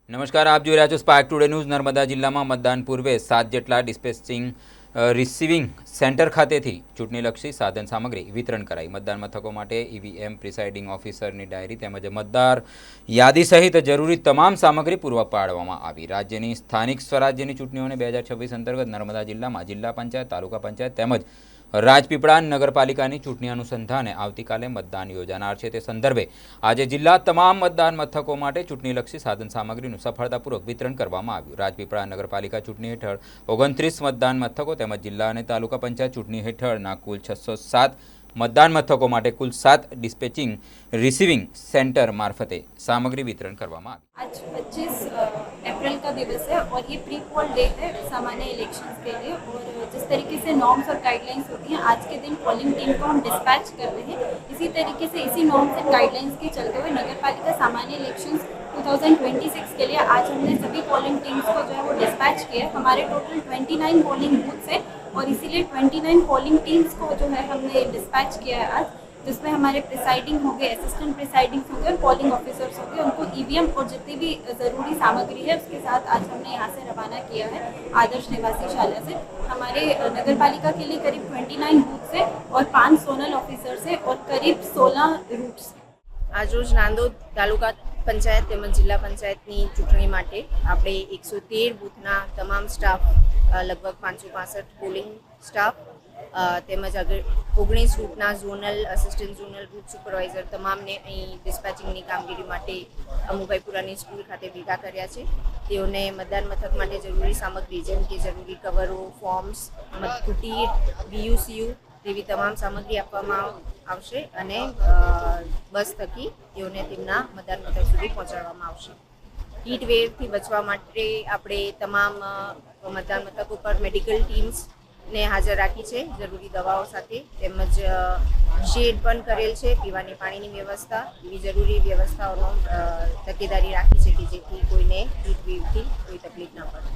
નમસ્કાર, આપ જોઈ રહ્યા છો સ્પાર્ક ટુડે ન્યૂઝ. નર્મદા જિલ્લામાં મતદાન પૂર્વે 7 જેટલા ડિસ્પેચિંગ રિસીવિંગ સેન્ટર ખાતેથી ચૂંટણીલક્ષી સાધન સામગ્રી વિતરણ કરાઈ. મતદાન મથકો માટે ઈવીએમ, પ્રિસાઇડિંગ ઓફિસરની ડાયરી તેમજ મતદાર યાદી સહિત જરૂરી તમામ સામગ્રી પૂર્વ પાડવામાં આવી. રાજ્યની સ્થાનિક સ્વરાજ્યની ચૂંટણીઓને 2026 અંતર્ગત નર્મદા જિલ્લામાં જિલ્લા પંચાયત, તાલુકા પંચાયત તેમજ રાજપીપળા નગરપાલિકાની ચૂંટણી અનુસંધાને આવતીકાલે મતદાન યોજાનાર છે. તે સંદર્ભે આજે જિલ્લા તમામ મતદાન મથકો માટે ચૂંટણીલક્ષી સાધન સામગ્રીનું સફળતાપૂર્વક વિતરણ કરવામાં આવ્યું. રાજપીપળા નગરપાલિકા ચૂંટણી હેઠળ 29 મતદાન મથકો તેમજ જિલ્લા અને તાલુકા પંચાયત ચૂંટણી હેઠળના કુલ 607 મતદાન મથકો માટે કુલ 7 ડિસ્પેચિંગ रिसीविंग सेंटर मार्फते सामग्री वितरण કરવામાં आज 25 अप्रैल का दिवस है और ये प्री पोल डे है सामान्य इलेक्शंस के लिए। और जिस तरीके से नॉर्म्स और गाइडलाइंस होती हैं, आज के दिन पोलिंग टीम को हम डिस्पैच कर रहे हैं। इसी तरीके से इसी नॉर्म्स एंड गाइडलाइंस के चलते हुए नगर पालिका सामान्य इलेक्शंस 2026 के लिए आज हमने सभी पोलिंग टीम्स को जो है वो डिस्पैच किया है। हमारे टोटल 29 पोलिंग बूथ्स हैं और इसीलिए 29 पोलिंग टीम्स को जो है हमने डिस्पैच किया है आज, जिसमें हमारे प्रिसाइडिंग हो गए, असिस्टेंट प्रिसाइडिंग हो गए और पोलिंग ऑफिसर्स हो गए। उनको ईवीएम और जितनी भी ज़रूरी सामग्री है उसके साथ आज हमने यहाँ से रवाना किया है आदर्श निवासी शाला से। हमारे नगर पालिका के लिए करीब 29 बूथ्स है और 5 सोनल ऑफिसर्स है और करीब 16 रूट्स है। आज रोज नांदोद तालुका पंचायत તેમજ જિલ્લા પંચાયતની ચૂંટણી માટે આપણે 113 બૂથના તમામ સ્ટાફ લગભગ 565 પોલિંગ સ્ટાફ તેમજ 19 રૂટના zonal assistant zonal route supervisor તમામને અહીં ડિસ્પેચિંગની કામગીરી માટે અમુભાઈપુરાની સ્કૂલ ખાતે ભેગા કર્યા છે. તેઓને મતદાન મથક માટે જરૂરી સામગ્રી જેમ કે જરૂરી કવરો, ફોર્મ્સ, મતકૂટી, બીયુસીયુ જેવી તમામ સામગ્રી આપવામાં આવશે અને બસ થકી તેઓને તેમના મતદાન મથક સુધી પહોંચાડવામાં આવશે. હીટ વેવથી બચવા માટે આપણે તમામ મતદાન મથકો પર મેડિકલ ટીમ્સને હાજર રાખી છે જરૂરી દવાઓ સાથે, તેમજ શેડ પણ કરેલ છે, પીવાની પાણીની વ્યવસ્થા એવી જરૂરી વ્યવસ્થાઓનો તકેદારી રાખી છે કે જેથી કોઈને હીટ વેવથી કોઈ તકલીફ ન પડે.